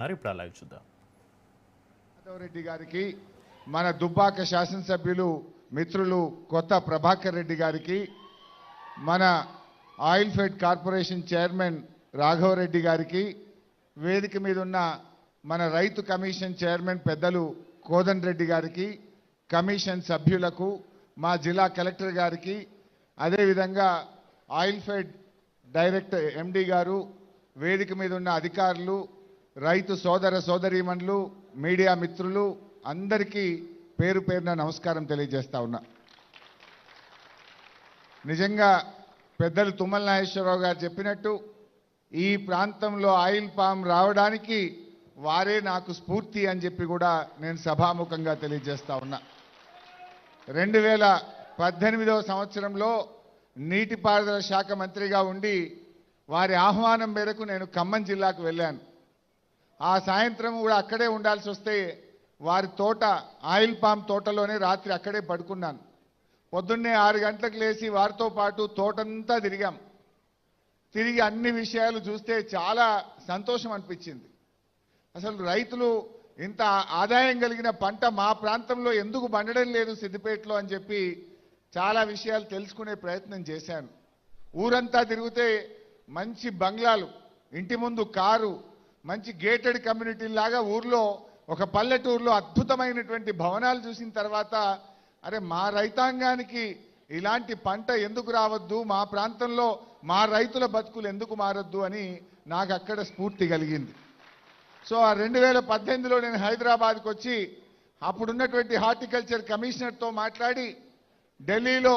ఇప్పుడు లైవ్ చూద్దాం. రెడ్డి గారికి, మన దుబ్బాక శాసనసభ్యులు మిత్రులు కొత్త ప్రభాకర్ రెడ్డి గారికి, మన oil fed corporation chairman Raghavareddy గారికి, వేదిక మీద ఉన్న మన రైతు కమిషన్ చైర్మన్ పెద్దలు కోదండ రెడ్డి గారికి, కమిషన్ సభ్యులకు, మా జిల్లా కలెక్టర్ గారికి, అదేవిధంగా ఆయిల్ ఫెడ్ డైరెక్టర్ ఎండి గారు, వేదిక మీద ఉన్న అధికారులు, రైతు సోదర సోదరీమణులు, మీడియా మిత్రులు అందరికీ పేరు పేరున నమస్కారం తెలియజేస్తా ఉన్నా. నిజంగా పెద్దలు తుమ్మల నాగేశ్వరరావు గారు చెప్పినట్టు ఈ ప్రాంతంలో ఆయిల్ పామ్ రావడానికి వారే నాకు స్ఫూర్తి అని చెప్పి కూడా నేను సభాముఖంగా తెలియజేస్తా ఉన్నా. 2018వ సంవత్సరంలో నీటిపారుదల శాఖ మంత్రిగా ఉండి వారి ఆహ్వానం మేరకు నేను ఖమ్మం జిల్లాకు వెళ్ళాను. ఆ సాయంత్రం కూడా అక్కడే ఉండాల్సి వస్తే వారి తోట ఆయిల్ పామ్ తోటలోనే రాత్రి అక్కడే పడుకున్నాను. పొద్దున్నే 6 గంటలకు లేచి వారితో పాటు తోటంతా తిరిగాం. తిరిగి అన్ని విషయాలు చూస్తే చాలా సంతోషం అనిపించింది. అసలు రైతులు ఇంత ఆదాయం కలిగిన పంట మా ప్రాంతంలో ఎందుకు పండడం లేదు సిద్దిపేటలో అని చెప్పి చాలా విషయాలు తెలుసుకునే ప్రయత్నం చేశాను. ఊరంతా తిరిగితే మంచి బంగ్లాలు, ఇంటి ముందు కారు, మంచి గేటెడ్ కమ్యూనిటీ లాగా ఊర్లో ఒక పల్లెటూరులో అద్భుతమైనటువంటి భవనాలు చూసిన తర్వాత అరే మా రైతాంగానికి ఇలాంటి పంట ఎందుకు రావద్దు, మా ప్రాంతంలో మా రైతుల బతుకులు ఎందుకు మారద్దు అని నాకు అక్కడ స్ఫూర్తి కలిగింది. సో ఆ 2018లో నేను హైదరాబాద్కి వచ్చి అప్పుడున్నటువంటి హార్టికల్చర్ కమిషనర్తో మాట్లాడి ఢిల్లీలో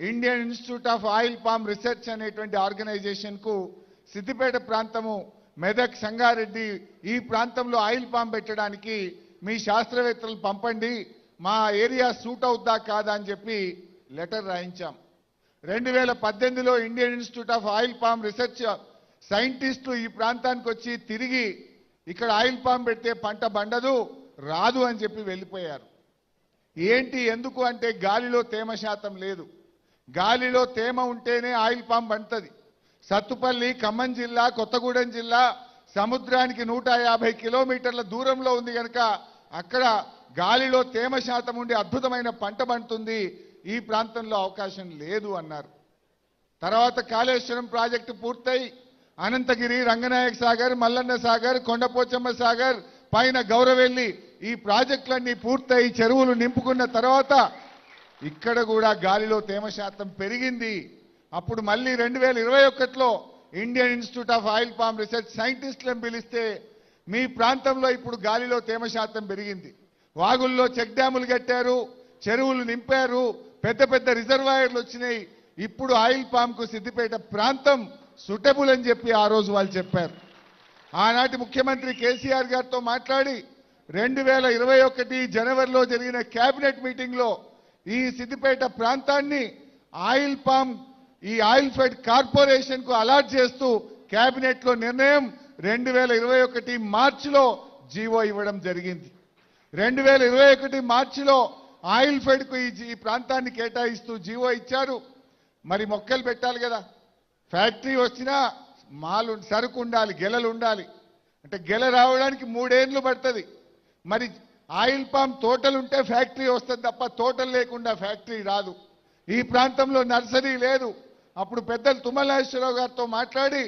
Indian Institute of Oil Palm research అనేటువంటి ఆర్గనైజేషన్కు సిద్దిపేట ప్రాంతము, మెదక్, సంగారెడ్డి ఈ ప్రాంతంలో ఆయిల్ పామ్ పెట్టడానికి మీ శాస్త్రవేత్తలు పంపండి, మా ఏరియా సూట్ అవుద్దా కాదా అని చెప్పి లెటర్ రాయించాం. 2018లో Indian Institute of Oil Palm Research సైంటిస్టులు ఈ ప్రాంతానికి వచ్చి తిరిగి ఇక్కడ ఆయిల్ పామ్ పెడితే పంట బండదు, రాదు అని చెప్పి వెళ్ళిపోయారు. ఏంటి ఎందుకు అంటే గాలిలో తేమ శాతం లేదు. గాలిలో తేమ ఉంటేనే ఆయిల్ పామ్ పండుతుంది. సత్తుపల్లి, ఖమ్మం జిల్లా, కొత్తగూడెం జిల్లా సముద్రానికి 150 కిలోమీటర్ల దూరంలో ఉంది కనుక అక్కడ గాలిలో తేమ శాతం ఉండి అద్భుతమైన పంట పండుతుంది, ఈ ప్రాంతంలో అవకాశం లేదు అన్నారు. తర్వాత కాళేశ్వరం ప్రాజెక్టు పూర్తయి అనంతగిరి, రంగనాయక సాగర్, మల్లన్న సాగర్, కొండపోచమ్మ సాగర్, పైన గౌరవెల్లి ఈ ప్రాజెక్టులన్నీ పూర్తయి చెరువులు నింపుకున్న తర్వాత ఇక్కడ కూడా గాలిలో తేమ శాతం పెరిగింది. అప్పుడు మళ్ళీ 2021లో Indian Institute of Oil Palm Research సైంటిస్టులను పిలిస్తే మీ ప్రాంతంలో ఇప్పుడు గాలిలో తేమ శాతం పెరిగింది, వాగుల్లో చెక్ డ్యాములు కట్టారు, చెరువులు నింపారు, పెద్ద పెద్ద రిజర్వాయర్లు వచ్చినాయి, ఇప్పుడు ఆయిల్ పామ్కు సిద్దిపేట ప్రాంతం సూటబుల్ అని చెప్పి ఆ రోజు వాళ్ళు చెప్పారు. ఆనాటి ముఖ్యమంత్రి కేసీఆర్ గారితో మాట్లాడి 2021 జనవరిలో జరిగిన కేబినెట్ మీటింగ్లో ఈ సిద్దిపేట ప్రాంతాన్ని ఆయిల్ పామ్, ఈ ఆయిల్ ఫెడ్ కార్పొరేషన్ కు అలాట్ చేస్తూ కేబినెట్లో నిర్ణయం 2021 మార్చిలో జీవో ఇవ్వడం జరిగింది. 2021 మార్చిలో ఆయిల్ ఫెడ్ కు ఈ ప్రాంతాన్ని కేటాయిస్తూ జీవో ఇచ్చారు. మరి మొక్కలు పెట్టాలి కదా, ఫ్యాక్టరీ వచ్చినా మాలు సరుకు ఉండాలి, గెలలు ఉండాలి. అంటే గెల రావడానికి 3 ఏళ్ళు పడుతుంది. మరి ఆయిల్ పామ్ తోటలుంటే ఫ్యాక్టరీ వస్తుంది తప్ప తోటలు లేకుండా ఫ్యాక్టరీ రాదు. ఈ ప్రాంతంలో నర్సరీ లేదు. అప్పుడు పెద్దలు తుమ్మల నాగేశ్వరరావు గారితో మాట్లాడి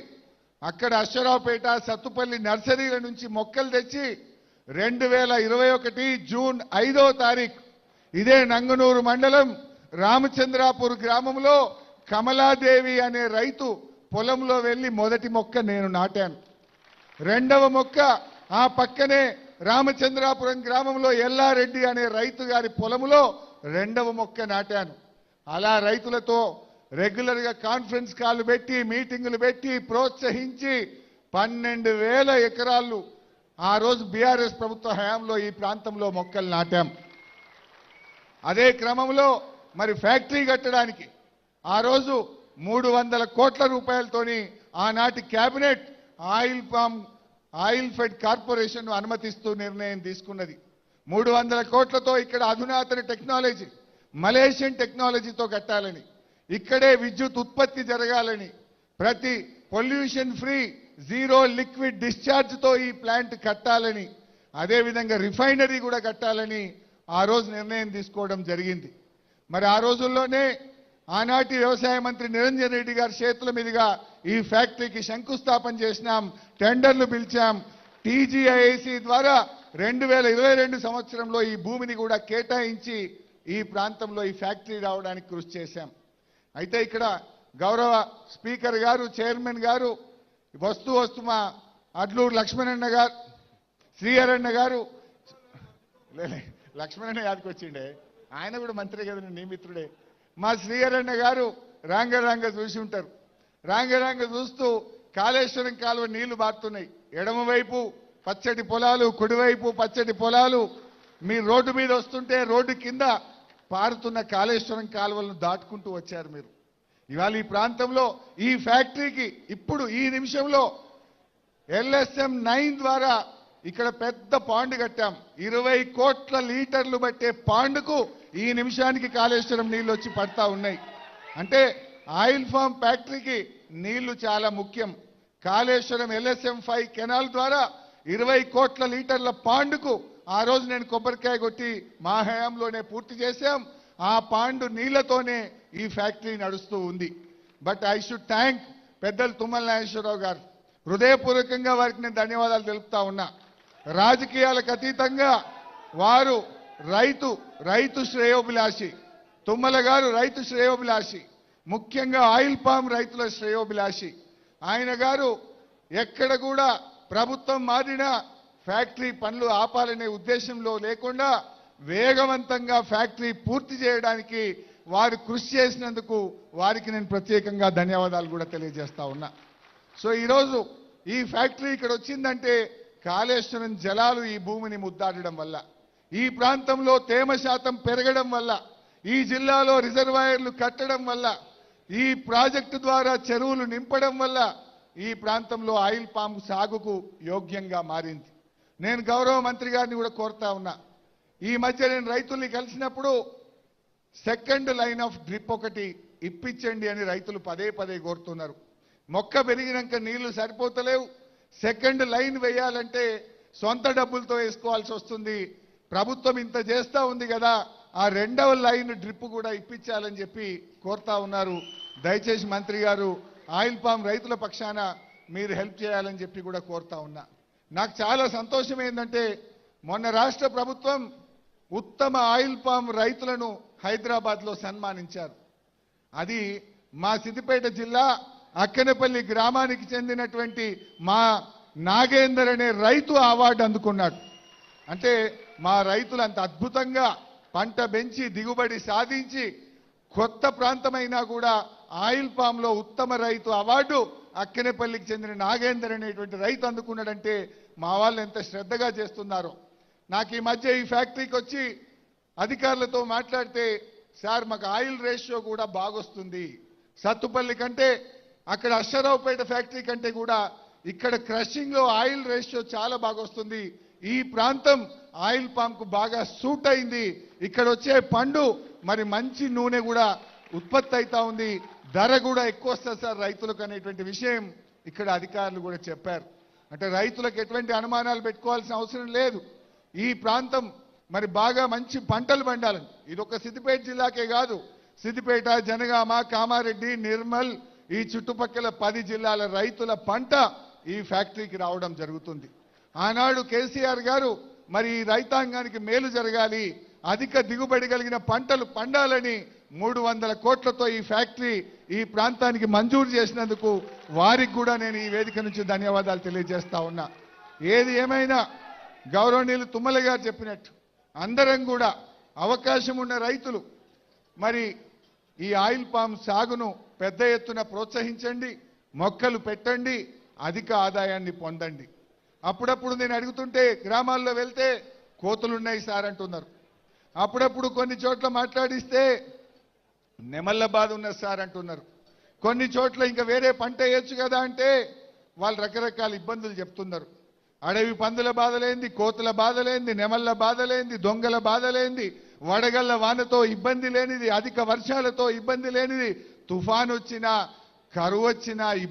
అక్కడ అశ్వరావుపేట, సత్తుపల్లి నర్సరీల నుంచి మొక్కలు తెచ్చి 2021 జూన్ 5వ తారీఖు ఇదే నంగనూరు మండలం రామచంద్రాపూర్ గ్రామంలో కమలాదేవి అనే రైతు పొలంలో వెళ్ళి మొదటి మొక్క నేను నాటాను. రెండవ మొక్క ఆ పక్కనే రామచంద్రాపురం గ్రామంలో ఎల్లారెడ్డి అనే రైతు గారి పొలంలో రెండవ మొక్క నాటాను. అలా రైతులతో రెగ్యులర్గా కాన్ఫరెన్స్ కాల్ పెట్టి, మీటింగులు పెట్టి, ప్రోత్సహించి 12,000 ఎకరాలు ఆ రోజు బీఆర్ఎస్ ప్రభుత్వ హయాంలో ఈ ప్రాంతంలో మొక్కలు నాటాం. అదే క్రమంలో మరి ఫ్యాక్టరీ కట్టడానికి ఆ రోజు 300 కోట్ల రూపాయలతోని ఆనాటి కేబినెట్ ఆయిల్ ఫెడ్ కార్పొరేషన్ అనుమతిస్తూ నిర్ణయం తీసుకున్నది. 300 కోట్లతో ఇక్కడ అధునాతన టెక్నాలజీ, మలేషియన్ టెక్నాలజీతో కట్టాలని, ఇక్కడే విద్యుత్ ఉత్పత్తి జరగాలని, ప్రతి పొల్యూషన్ ఫ్రీ జీరో లిక్విడ్ డిశ్చార్జ్తో ఈ ప్లాంట్ కట్టాలని, అదేవిధంగా రిఫైనరీ కూడా కట్టాలని ఆ రోజు నిర్ణయం తీసుకోవడం జరిగింది. మరి ఆ రోజుల్లోనే ఆనాటి వ్యవసాయ మంత్రి నిరంజన్ రెడ్డి గారి చేతుల మీదుగా ఈ ఫ్యాక్టరీకి శంకుస్థాపన చేసినాం, టెండర్లు పిలిచాం. టీజీఐఐసి ద్వారా 2022 సంవత్సరంలో ఈ భూమిని కూడా కేటాయించి ఈ ప్రాంతంలో ఈ ఫ్యాక్టరీ రావడానికి కృషి చేశాం. అయితే ఇక్కడ గౌరవ స్పీకర్ గారు, చైర్మన్ గారు వస్తూ మా అడ్లూరు లక్ష్మణన్న గారు, శ్రీహరన్న గారు, లక్ష్మణన్న యాదకి వచ్చిండే, ఆయన కూడా మంత్రి కదా, నీ మిత్రుడే. మా శ్రీహరన్న గారు రాంగ చూసి ఉంటారు. రాంగ చూస్తూ కాళేశ్వరం కాలువ నీళ్లు బారుతున్నాయి. ఎడమవైపు పచ్చటి పొలాలు, కుడివైపు పచ్చటి పొలాలు. మీ రోడ్డు మీద వస్తుంటే రోడ్డు కింద పారుతున్న కాళేశ్వరం కాలువలను దాటుకుంటూ వచ్చారు మీరు. ఇవాళ ఈ ప్రాంతంలో ఈ ఫ్యాక్టరీకి ఇప్పుడు ఈ నిమిషంలో LSM 9 ద్వారా ఇక్కడ పెద్ద పాండ్ కట్టాం. 20 కోట్ల లీటర్లు పట్టే పాండుకు ఈ నిమిషానికి కాళేశ్వరం నీళ్లు వచ్చి పడతా ఉన్నాయి. అంటే ఆయిల్ ఫామ్ ఫ్యాక్టరీకి నీళ్లు చాలా ముఖ్యం. కాళేశ్వరం LSM 5 కెనాల్ ద్వారా 20 కోట్ల లీటర్ల పాండుకు ఆ రోజు నేను కొబ్బరికాయ కొట్టి మా హయాంలోనే పూర్తి చేశాం. ఆ పాండు నీళ్లతోనే ఈ ఫ్యాక్టరీ నడుస్తూ ఉంది. బట్ ఐ షుడ్ థ్యాంక్ పెద్దలు తుమ్మల నాగేశ్వరరావు గారు. హృదయపూర్వకంగా వారికి నేను ధన్యవాదాలు తెలుపుతా ఉన్నా. రాజకీయాలకు అతీతంగా వారు రైతు శ్రేయోభిలాషి. తుమ్మల గారు రైతు శ్రేయోభిలాషి, ముఖ్యంగా ఆయిల్ పామ్ రైతుల శ్రేయోభిలాషి. ఆయన గారు ఎక్కడ కూడా ప్రభుత్వం మారినా ఫ్యాక్టరీ పనులు ఆపాలనే ఉద్దేశంలో లేకుండా వేగవంతంగా ఫ్యాక్టరీ పూర్తి చేయడానికి వారు కృషి చేసినందుకు వారికి నేను ప్రత్యేకంగా ధన్యవాదాలు కూడా తెలియజేస్తా ఉన్నా. సో ఈరోజు ఈ ఫ్యాక్టరీ ఇక్కడ వచ్చిందంటే కాళేశ్వరం జలాలు ఈ భూమిని ముద్దాడడం వల్ల, ఈ ప్రాంతంలో తేమ శాతం పెరగడం వల్ల, ఈ జిల్లాలో రిజర్వాయర్లు కట్టడం వల్ల, ఈ ప్రాజెక్టు ద్వారా చెరువులు నింపడం వల్ల ఈ ప్రాంతంలో ఆయిల్ పామ్ సాగుకు యోగ్యంగా మారింది. నేను గౌరవ మంత్రి గారిని కూడా కోరుతా ఉన్నా. ఈ మధ్య నేను రైతుల్ని కలిసినప్పుడు సెకండ్ లైన్ ఆఫ్ డ్రిప్ ఒకటి ఇప్పించండి అని రైతులు పదే కోరుతున్నారు. మొక్క పెరిగినాక నీళ్లు సరిపోతలేవు. సెకండ్ లైన్ వేయాలంటే సొంత డబ్బులతో వేసుకోవాల్సి వస్తుంది. ప్రభుత్వం ఇంత చేస్తా ఉంది కదా, ఆ రెండవ లైన్ డ్రిప్ కూడా ఇప్పించాలని చెప్పి కోరుతా ఉన్నారు. దయచేసి మంత్రి గారు ఆయిల్ పామ్ రైతుల పక్షాన మీరు హెల్ప్ చేయాలని చెప్పి కూడా కోరుతా ఉన్నా. నాకు చాలా సంతోషం ఏంటంటే మొన్న రాష్ట్ర ప్రభుత్వం ఉత్తమ ఆయిల్ పామ్ రైతులను హైదరాబాద్లో సన్మానించారు. అది మా సిద్దిపేట జిల్లా అక్కనపల్లి గ్రామానికి చెందినటువంటి మా నాగేందర్ అనే రైతు అవార్డు అందుకున్నాడు. అంటే మా రైతులు అంత అద్భుతంగా పంట పెంచి దిగుబడి సాధించి కొత్త ప్రాంతమైనా కూడా ఆయిల్ పామ్లో ఉత్తమ రైతు అవార్డు అక్కనేపల్లికి చెందిన నాగేందర్ అనేటువంటి రైతు అందుకున్నాడంటే మా వాళ్ళు ఎంత శ్రద్ధగా చేస్తున్నారో. నాకు ఈ మధ్య ఈ ఫ్యాక్టరీకి వచ్చి అధికారులతో మాట్లాడితే, సార్ మాకు ఆయిల్ రేషియో కూడా బాగొస్తుంది, సత్తుపల్లి కంటే అక్కడ అశ్వరావుపేట ఫ్యాక్టరీ కంటే కూడా ఇక్కడ క్రషింగ్ లో ఆయిల్ రేషియో చాలా బాగొస్తుంది, ఈ ప్రాంతం ఆయిల్ పామ్ కు బాగా సూట్ అయింది, ఇక్కడ వచ్చే పండు మరి మంచి నూనె కూడా ఉత్పత్తి అవుతా ఉంది, ధర కూడా ఎక్కువ వస్తుంది సార్ రైతులకు అనేటువంటి విషయం ఇక్కడ అధికారులు కూడా చెప్పారు. అంటే రైతులకు ఎటువంటి అనుమానాలు పెట్టుకోవాల్సిన అవసరం లేదు. ఈ ప్రాంతం మరి బాగా మంచి పంటలు పండాలని, ఇది ఒక సిద్దిపేట జిల్లాకే కాదు, సిద్దిపేట, జనగామ, కామారెడ్డి, నిర్మల్ ఈ చుట్టుపక్కల 10 జిల్లాల రైతుల పంట ఈ ఫ్యాక్టరీకి రావడం జరుగుతుంది. ఆనాడు కేసీఆర్ గారు మరి ఈ రైతాంగానికి మేలు జరగాలి, అధిక దిగుబడి కలిగిన పంటలు పండాలని 300 కోట్లతో ఈ ఫ్యాక్టరీ ఈ ప్రాంతానికి మంజూరు చేసినందుకు వారికి కూడా నేను ఈ వేదిక నుంచి ధన్యవాదాలు తెలియజేస్తా ఉన్నా. ఏది ఏమైనా గౌరవనీయులు తుమ్మల గారు చెప్పినట్టు అందరం కూడా అవకాశం ఉన్న రైతులు మరి ఈ ఆయిల్ పామ్ సాగును పెద్ద ఎత్తున ప్రోత్సహించండి, మొక్కలు పెట్టండి, అధిక ఆదాయాన్ని పొందండి. అప్పుడప్పుడు నేను అడుగుతుంటే గ్రామాల్లో వెళ్తే కోతులున్నాయి సార్ అంటున్నారు, అప్పుడప్పుడు కొన్ని చోట్ల మాట్లాడిస్తే నెమళ్ళ బాధ ఉన్నది సార్ అంటున్నారు, కొన్ని చోట్ల ఇంకా వేరే పంట వేయచ్చు కదా అంటే వాళ్ళు రకరకాల ఇబ్బందులు చెప్తున్నారు. అడవి పందుల బాధలేంది, కోతుల బాధలేంది, నెమళ్ళ బాధలేంది, దొంగల బాధలేంది, వడగళ్ల వానతో ఇబ్బంది లేనిది, అధిక వర్షాలతో ఇబ్బంది లేనిది, తుఫాను వచ్చినా కరువు వచ్చినా